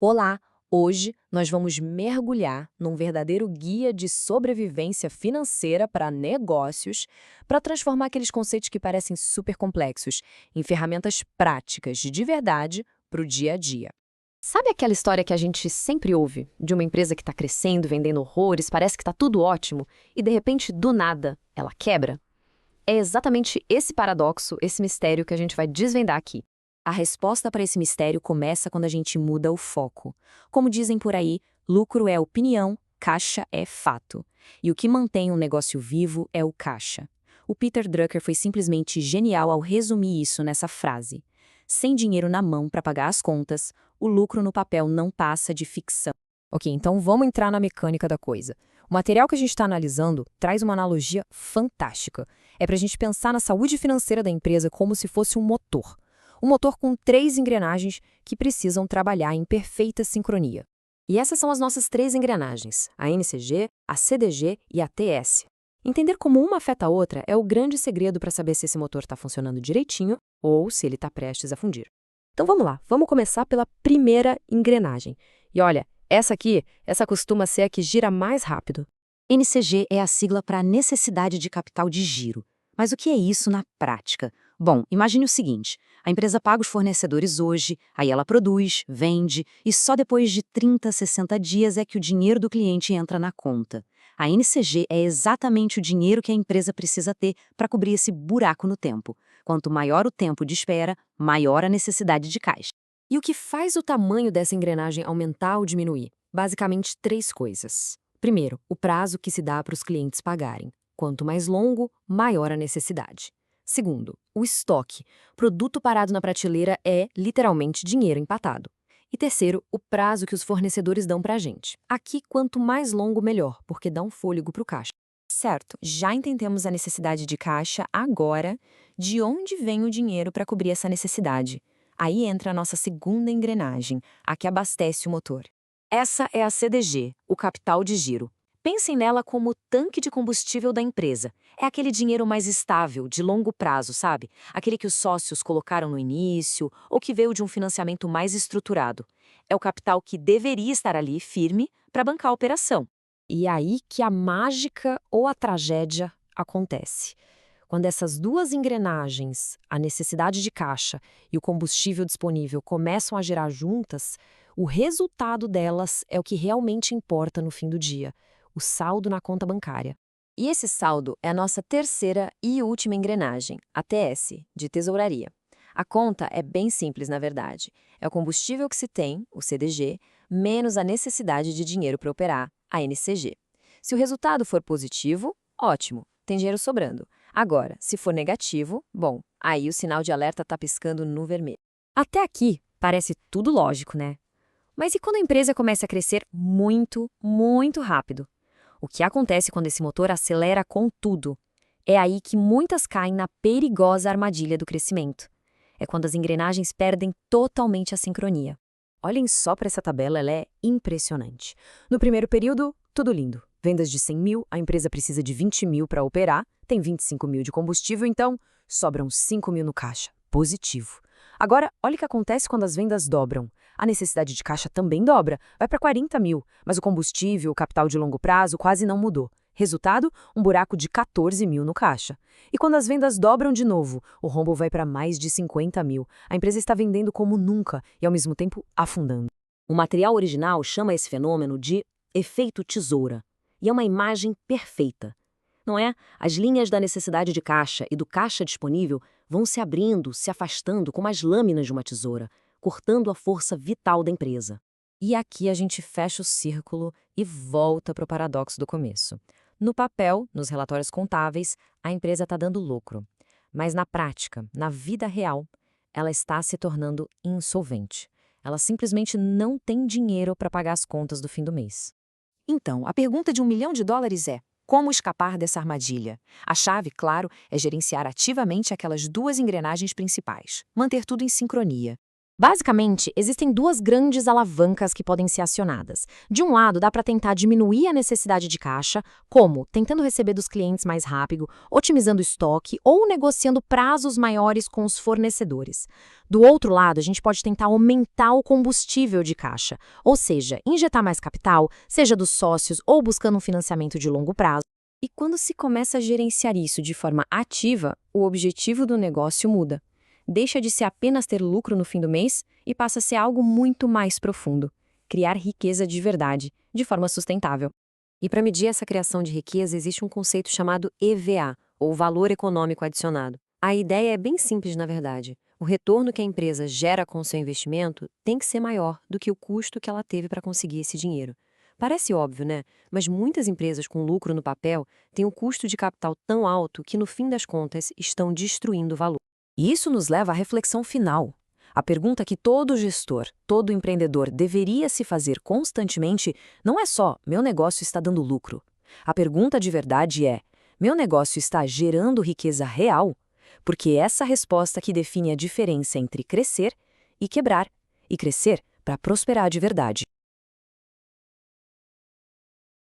Olá! Hoje nós vamos mergulhar num verdadeiro guia de sobrevivência financeira para negócios, para transformar aqueles conceitos que parecem super complexos em ferramentas práticas de verdade para o dia a dia. Sabe aquela história que a gente sempre ouve de uma empresa que está crescendo, vendendo horrores, parece que está tudo ótimo e de repente, do nada, ela quebra? É exatamente esse paradoxo, esse mistério que a gente vai desvendar aqui. A resposta para esse mistério começa quando a gente muda o foco. Como dizem por aí, lucro é opinião, caixa é fato. E o que mantém um negócio vivo é o caixa. O Peter Drucker foi simplesmente genial ao resumir isso nessa frase. Sem dinheiro na mão para pagar as contas, o lucro no papel não passa de ficção. Ok, então vamos entrar na mecânica da coisa. O material que a gente está analisando traz uma analogia fantástica. É para a gente pensar na saúde financeira da empresa como se fosse um motor. Um motor com 3 engrenagens que precisam trabalhar em perfeita sincronia. E essas são as nossas 3 engrenagens, a NCG, a CDG e a TS. Entender como uma afeta a outra é o grande segredo para saber se esse motor está funcionando direitinho ou se ele está prestes a fundir. Então vamos lá, vamos começar pela primeira engrenagem. E olha, essa costuma ser a que gira mais rápido. NCG é a sigla para necessidade de capital de giro. Mas o que é isso na prática? Bom, imagine o seguinte: a empresa paga os fornecedores hoje, aí ela produz, vende, e só depois de 30, 60 dias é que o dinheiro do cliente entra na conta. A NCG é exatamente o dinheiro que a empresa precisa ter para cobrir esse buraco no tempo. Quanto maior o tempo de espera, maior a necessidade de caixa. E o que faz o tamanho dessa engrenagem aumentar ou diminuir? Basicamente 3 coisas. Primeiro, o prazo que se dá para os clientes pagarem. Quanto mais longo, maior a necessidade. Segundo, o estoque. Produto parado na prateleira é, literalmente, dinheiro empatado. E terceiro, o prazo que os fornecedores dão para a gente. Aqui, quanto mais longo, melhor, porque dá um fôlego para o caixa. Certo, já entendemos a necessidade de caixa, agora, de onde vem o dinheiro para cobrir essa necessidade? Aí entra a nossa segunda engrenagem, a que abastece o motor. Essa é a CDG, o capital de giro. Pensem nela como o tanque de combustível da empresa. É aquele dinheiro mais estável, de longo prazo, sabe? Aquele que os sócios colocaram no início ou que veio de um financiamento mais estruturado. É o capital que deveria estar ali, firme, para bancar a operação. E é aí que a mágica ou a tragédia acontece. Quando essas 2 engrenagens, a necessidade de caixa e o combustível disponível, começam a girar juntas, o resultado delas é o que realmente importa no fim do dia, o saldo na conta bancária. E esse saldo é a nossa terceira e última engrenagem, a TS, de tesouraria. A conta é bem simples, na verdade. É o combustível que se tem, o CDG, menos a necessidade de dinheiro para operar, a NCG. Se o resultado for positivo, ótimo, tem dinheiro sobrando. Agora, se for negativo, bom, aí o sinal de alerta está piscando no vermelho. Até aqui parece tudo lógico, né? Mas e quando a empresa começa a crescer muito, muito rápido? O que acontece quando esse motor acelera com tudo? É aí que muitas caem na perigosa armadilha do crescimento. É quando as engrenagens perdem totalmente a sincronia. Olhem só para essa tabela, ela é impressionante. No primeiro período, tudo lindo. Vendas de 100 mil, a empresa precisa de 20 mil para operar, tem 25 mil de combustível, então sobram 5 mil no caixa. Positivo. Agora, olha o que acontece quando as vendas dobram. A necessidade de caixa também dobra, vai para 40 mil, mas o combustível, o capital de longo prazo, quase não mudou. Resultado, um buraco de 14 mil no caixa. E quando as vendas dobram de novo, o rombo vai para mais de 50 mil. A empresa está vendendo como nunca e, ao mesmo tempo, afundando. O material original chama esse fenômeno de efeito tesoura. E é uma imagem perfeita. Não é? As linhas da necessidade de caixa e do caixa disponível vão se abrindo, se afastando como as lâminas de uma tesoura, cortando a força vital da empresa. E aqui a gente fecha o círculo e volta para o paradoxo do começo. No papel, nos relatórios contábeis, a empresa está dando lucro. Mas na prática, na vida real, ela está se tornando insolvente. Ela simplesmente não tem dinheiro para pagar as contas do fim do mês. Então, a pergunta de $1 milhão é: como escapar dessa armadilha? A chave, claro, é gerenciar ativamente aquelas 2 engrenagens principais, manter tudo em sincronia. Basicamente, existem duas grandes alavancas que podem ser acionadas. De um lado, dá para tentar diminuir a necessidade de caixa, como tentando receber dos clientes mais rápido, otimizando o estoque ou negociando prazos maiores com os fornecedores. Do outro lado, a gente pode tentar aumentar o combustível de caixa, ou seja, injetar mais capital, seja dos sócios ou buscando um financiamento de longo prazo. E quando se começa a gerenciar isso de forma ativa, o objetivo do negócio muda. Deixa de ser apenas ter lucro no fim do mês e passa a ser algo muito mais profundo: criar riqueza de verdade, de forma sustentável. E para medir essa criação de riqueza, existe um conceito chamado EVA, ou Valor Econômico Adicionado. A ideia é bem simples, na verdade. O retorno que a empresa gera com o seu investimento tem que ser maior do que o custo que ela teve para conseguir esse dinheiro. Parece óbvio, né? Mas muitas empresas com lucro no papel têm um custo de capital tão alto que, no fim das contas, estão destruindo o valor. E isso nos leva à reflexão final. A pergunta que todo gestor, todo empreendedor deveria se fazer constantemente não é só: meu negócio está dando lucro. A pergunta de verdade é: meu negócio está gerando riqueza real? Porque é essa resposta que define a diferença entre crescer e quebrar, e crescer para prosperar de verdade.